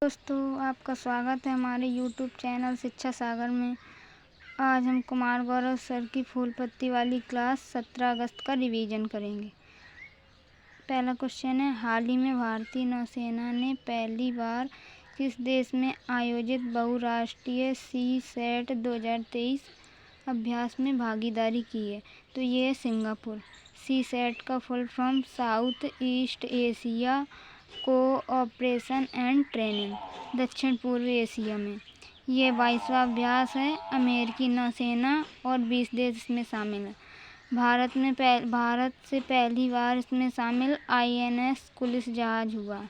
दोस्तों, आपका स्वागत है हमारे YouTube चैनल शिक्षा सागर में। आज हम कुमार गौरव सर की फूल पत्ती वाली क्लास 17 अगस्त का रिवीजन करेंगे। पहला क्वेश्चन है, हाल ही में भारतीय नौसेना ने पहली बार किस देश में आयोजित बहुराष्ट्रीय CSAT 2023 अभ्यास में भागीदारी की है? तो ये है सिंगापुर। CSAT का full form south east Asia cooperation and training, दक्षिण पूर्वी एशिया में। ये 22वां अभ्यास है। अमेरिकी नौसेना और 20 देश इसमें शामिल हैं। भारत से पहली बार इसमें शामिल INS कुलिस जहाज हुआ।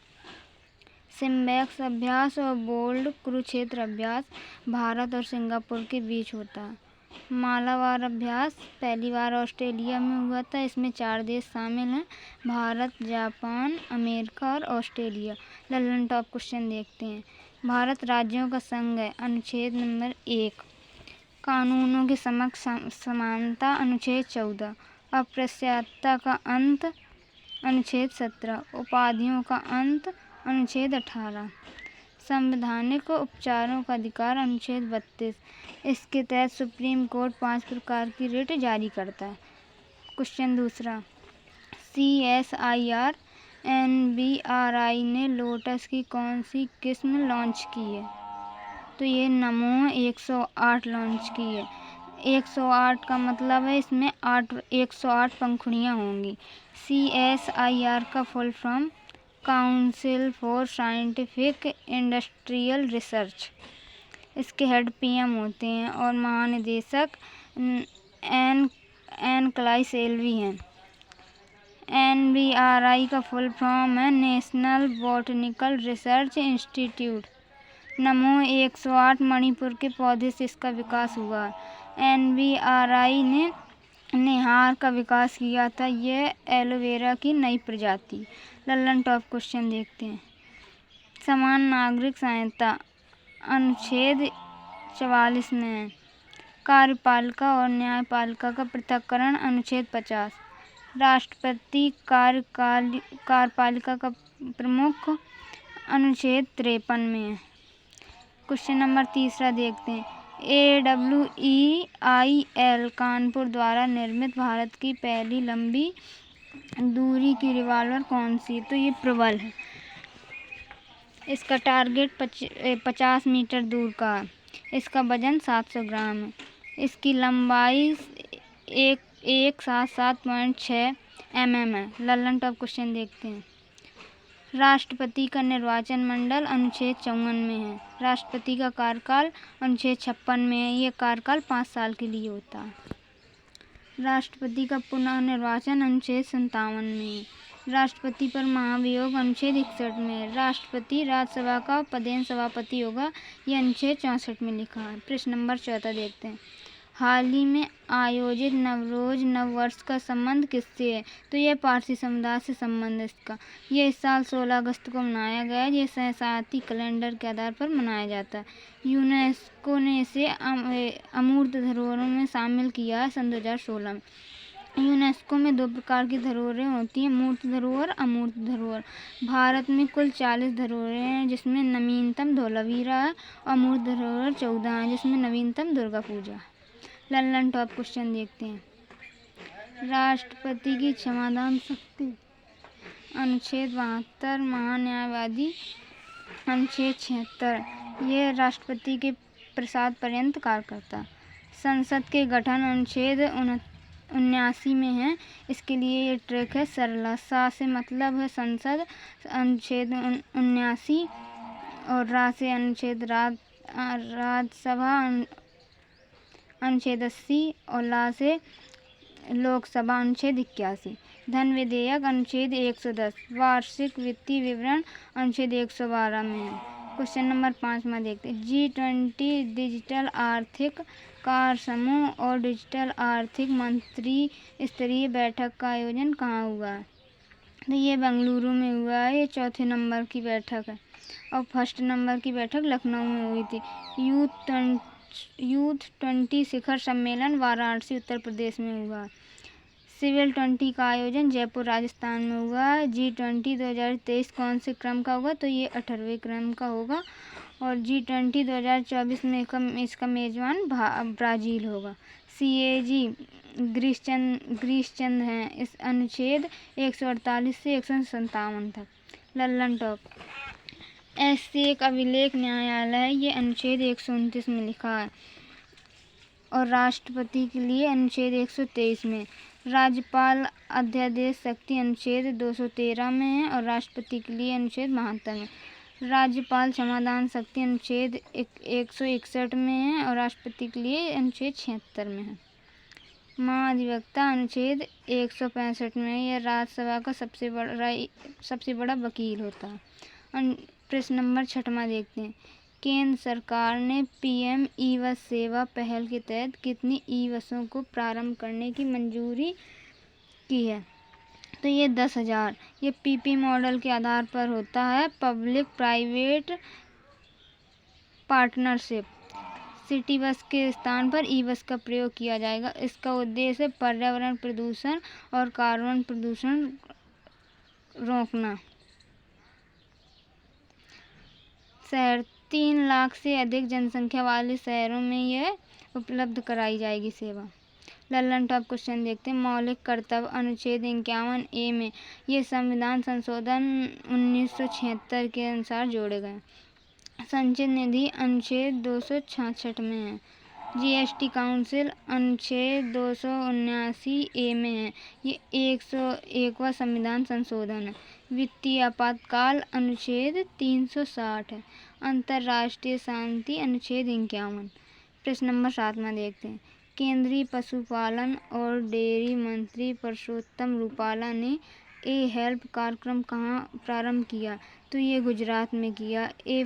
सिम्बैक्स अभ्यास और बोल्ड कुरुक्षेत्र अभ्यास भारत और सिंगापुर के बीच होता है। मालाबार अभ्यास पहली बार ऑस्ट्रेलिया में हुआ था। इसमें 4 देश शामिल हैं, भारत, जापान, अमेरिका और ऑस्ट्रेलिया। ललन टॉप क्वेश्चन देखते हैं। भारत राज्यों का संघ है, अनुच्छेद नंबर 1। कानूनों के समक्ष समानता, अनुच्छेद 14। अप्रस्यायता का अंत, अनुच्छेद 17। उपाधियों का अंत, अनुच्छेद 18। संवैधानिक उपचारों का अधिकार, अनुच्छेद 32। इसके तहत सुप्रीम कोर्ट 5 प्रकार की रिट जारी करता है। क्वेश्चन दूसरा, CSIR NBRI ने लोटस की कौन सी किस्म लॉन्च की है? तो ये नमो 108 लॉन्च की है। 108 का मतलब है इसमें 108 पंखुड़ियाँ होंगी। CSIR का full form council for scientific industrial research. इसके हेड PM होते हैं और महानिदेशक एन क्लाई सेल्वी हैं। NBRI का फुल फॉर्म है नेशनल बॉटनिकल रिसर्च इंस्टीट्यूट। नमो 108 मणिपुर के पौधे से इसका विकास हुआ। NBRI ने निहार का विकास किया था। यह एलोवेरा की नई प्रजाति। ललन टॉप क्वेश्चन देखते हैं। समान नागरिक संहिता अनुच्छेद 44 में है। कार्यपालिका और न्यायपालिका का पृथक्करण, अनुच्छेद 50। राष्ट्रपति कार्यपालिका का प्रमुख, अनुच्छेद 53 में है। क्वेश्चन नंबर तीसरा देखते हैं। AWEIL कानपुर द्वारा निर्मित भारत की पहली लंबी दूरी की रिवॉल्वर कौन सी? तो ये प्रबल है। इसका टारगेट 50 मीटर दूर का है। इसका वजन 700 ग्राम है। इसकी लंबाई 177.6 mm है। ललन टॉप क्वेश्चन देखते हैं। राष्ट्रपति का निर्वाचन मंडल, अनुच्छेद 54 में है। राष्ट्रपति का कार्यकाल, अनुच्छेद 56 में है। ये कार्यकाल 5 साल के लिए होता है। राष्ट्रपति का पुनः निर्वाचन, अनुच्छेद 57 में है। राष्ट्रपति पर महाभियोग, अनुच्छेद 61 में है। राष्ट्रपति राज्यसभा का पदेन सभापति होगा, यह अनुच्छेद 64 में लिखा है। प्रश्न नंबर 14 देखते हैं। हाल ही में आयोजित नवरोज नववर्ष का संबंध किससे है? तो यह पारसी समुदाय से संबंध है इसका। यह इस साल 16 अगस्त को मनाया गया है। यह सहसाती कैलेंडर के आधार पर मनाया जाता है। यूनेस्को ने इसे अमूर्त धरोहरों में शामिल किया है सन 2016 में। यूनेस्को में 2 प्रकार की धरोहरें होती हैं, मूर्त धरोहर, अमूर्त धरोहर। भारत में कुल 40 धरोहरें हैं, जिसमें नवीनतम धोलावीरा है। अमूर्त धरोहर 14 हैं, जिसमें नवीनतम दुर्गा पूजा है। ललन टॉप क्वेश्चन देखते हैं। राष्ट्रपति की क्षमादान शक्ति, अनुच्छेद 72। महान्यायवादी, अनुच्छेद 76। यह राष्ट्रपति के प्रसाद पर्यंत कार्य करता है। संसद के गठन, अनुच्छेद 79 में है। इसके लिए ये ट्रिक है सरला। सा से मतलब है संसद, अनुच्छेद 79, और रा से अनुच्छेद राज्यसभा, अनुच्छेद 80, और ला से लोकसभा, अनुच्छेद 81। धन विधेयक, अनुच्छेद 110। वार्षिक वित्तीय विवरण, अनुच्छेद 112 में है। क्वेश्चन नंबर 5 में देखते हैं। G20 डिजिटल आर्थिक कार्य समूह और डिजिटल आर्थिक मंत्री स्तरीय बैठक का आयोजन कहाँ हुआ है? तो ये बेंगलुरु में हुआ है। ये 4थे नंबर की बैठक है। और 1st नंबर की बैठक लखनऊ में हुई थी। यूथ 20 शिखर सम्मेलन वाराणसी, उत्तर प्रदेश में हुआ। सिविल 20 का आयोजन जयपुर राजस्थान में हुआ है। G20 2023 कौन से क्रम का होगा? तो ये 18वें क्रम का होगा। और G20 2024 में इसका मेज़बान ब्राज़ील होगा। CAG ग्रीसचंद हैं। इस अनुच्छेद 148 से 157 तक। लल्लन टॉप ऐसे एक अभिलेख न्यायालय है, ये अनुच्छेद 129 में लिखा है। और राष्ट्रपति के लिए अनुच्छेद 123 में। राज्यपाल अध्यादेश शक्ति अनुच्छेद 213 में है और राष्ट्रपति के लिए अनुच्छेद 72 में। राज्यपाल क्षमादान शक्ति अनुच्छेद 161 में है और राष्ट्रपति के लिए अनुच्छेद 76 में है। महाधिवक्ता अनुच्छेद 165 में है। यह राज्यसभा का सबसे बड़ा वकील होता है। प्रश्न नंबर 6 देखते हैं। केंद्र सरकार ने PM ई बस सेवा पहल के तहत कितनी ई बसों को प्रारंभ करने की मंजूरी की है? तो ये 10,000। ये PP मॉडल के आधार पर होता है, public private partnership. City bus के स्थान पर ई बस का प्रयोग किया जाएगा। इसका उद्देश्य पर्यावरण प्रदूषण और कार्बन प्रदूषण रोकना। शहर 3 लाख से अधिक जनसंख्या वाले शहरों में यह उपलब्ध कराई जाएगी सेवा। लल्लन टॉप क्वेश्चन देखते हैं। मौलिक कर्तव्य अनुच्छेद 51A में ये संविधान संशोधन 1976 के अनुसार जोड़े गए। संचित निधि अनुच्छेद 266 में है। GST काउंसिल अनुच्छेद 279A में है। ये 101वां संविधान संशोधन है। वित्तीय आपातकाल अनुच्छेद 360 है। अंतर्राष्ट्रीय शांति अनुच्छेद 51। प्रश्न नंबर 7 देखते हैं। केंद्रीय पशुपालन और डेयरी मंत्री परसोत्तम रूपाला ने हेल्प कार्यक्रम कहाँ प्रारंभ किया? तो ये गुजरात में किया। ए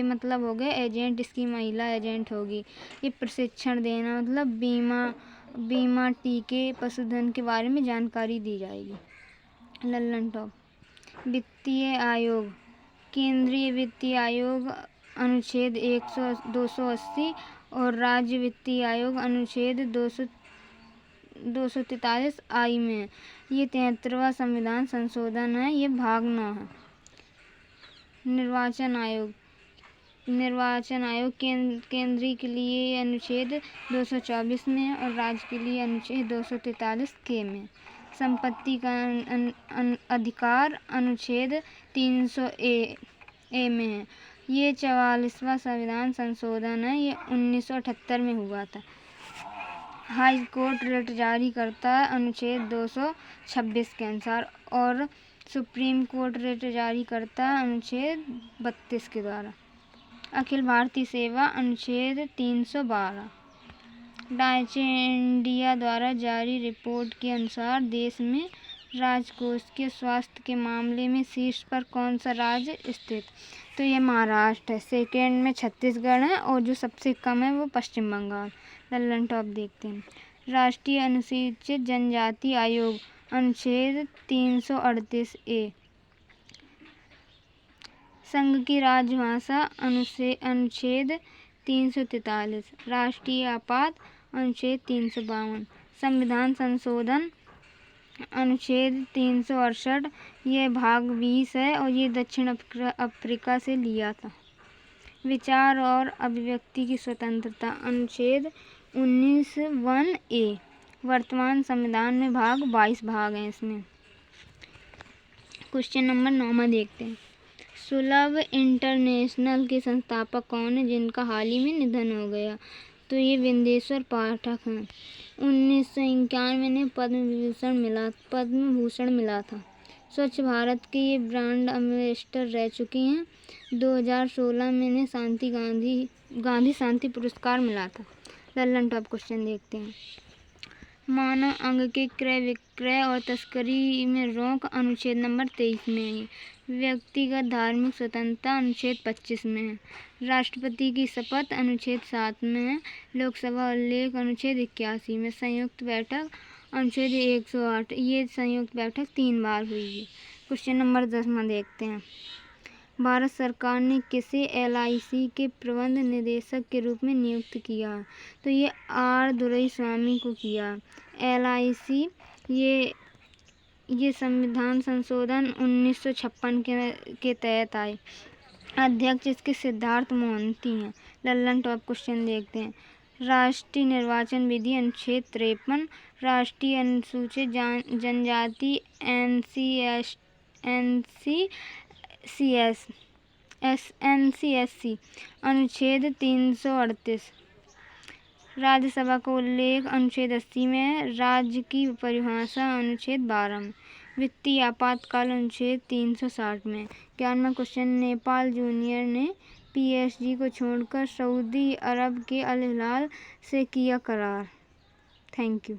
मतलब हो गया एजेंट, इसकी महिला एजेंट होगी। ये प्रशिक्षण देना मतलब बीमा टीके पशुधन के बारे में जानकारी दी जाएगी। लल्लन टॉप वित्तीय आयोग। केंद्रीय वित्तीय आयोग अनुच्छेद 280 और राज्य वित्तीय आयोग अनुच्छेद 243 आई में। ये 73वां संविधान संशोधन है। ये भाग 9 है। निर्वाचन आयोग केंद्रीय के लिए अनुच्छेद 224 में और राज्य के लिए अनुच्छेद 243 के में। संपत्ति का अधिकार अनुच्छेद 300A में है। ये 44वां संविधान संशोधन है। ये 1978 में हुआ था। हाई कोर्ट रिट जारी करता है अनुच्छेद 226 के अनुसार और सुप्रीम कोर्ट रिट जारी करता है अनुच्छेद 32 के द्वारा। अखिल भारतीय सेवा अनुच्छेद 312। डाइचे इंडिया द्वारा जारी रिपोर्ट के अनुसार देश में राजकोषीय स्वास्थ्य के मामले में शीर्ष पर कौन सा राज्य स्थित? तो ये महाराष्ट्र है। सेकेंड में छत्तीसगढ़ है और जो सबसे कम है वो पश्चिम बंगाल। लल्लन टॉप देखते हैं। राष्ट्रीय अनुसूचित जनजाति आयोग अनुच्छेद 338A। संघ की राजभाषा अनुच्छेद 343। राष्ट्रीय आपात अनुच्छेद 352। संविधान संशोधन अनुच्छेद 368। ये भाग 20 है और ये दक्षिण अफ्रीका से लिया था। विचार और अभिव्यक्ति की स्वतंत्रता अनुच्छेद 19(1)A। वर्तमान संविधान में 22 भाग हैं इसमें। क्वेश्चन नंबर 9 देखते हैं। सुलभ इंटरनेशनल के संस्थापक कौन है जिनका हाल ही में निधन हो गया? तो ये विंदेश्वर पाठक हैं। 1991 में पद्म भूषण मिला था। स्वच्छ भारत के ये ब्रांड एम्बेसडर रह चुके हैं। 2016 में इन्हें गांधी शांति पुरस्कार मिला था। लल्लन टॉप क्वेश्चन देखते हैं। मानव अंग के क्रय विक्रय और तस्करी में रोक अनुच्छेद नंबर 23 में है। व्यक्तिगत धार्मिक स्वतंत्रता अनुच्छेद 25 में है। राष्ट्रपति की शपथ अनुच्छेद 7 में है। लोकसभा उल्लेख अनुच्छेद 81 में। संयुक्त बैठक अनुच्छेद 108। ये संयुक्त बैठक 3 बार हुई है। क्वेश्चन नंबर 10 देखते हैं। भारत सरकार ने किसे LIC के प्रबंध निदेशक के रूप में नियुक्त किया? तो ये R. दुरईस्वामी को किया। LIC ये संविधान संशोधन 1956 के तहत आए। अध्यक्ष इसके सिद्धार्थ मोहंती हैं। लल्लन टॉप क्वेश्चन देखते हैं। राष्ट्रीय निर्वाचन विधि अनुच्छेद 53, राष्ट्रीय अनुसूचित जनजाति NCSC अनुच्छेद 338, राज्यसभा का उल्लेख अनुच्छेद 80 में, राज्य की परिभाषा अनुच्छेद 12 में, वित्तीय आपातकाल अनुच्छेद 360 में। 11वां क्वेश्चन, नेपाल जूनियर ने PSG को छोड़कर सऊदी अरब के अल हिलाल से किया करार। Thank you.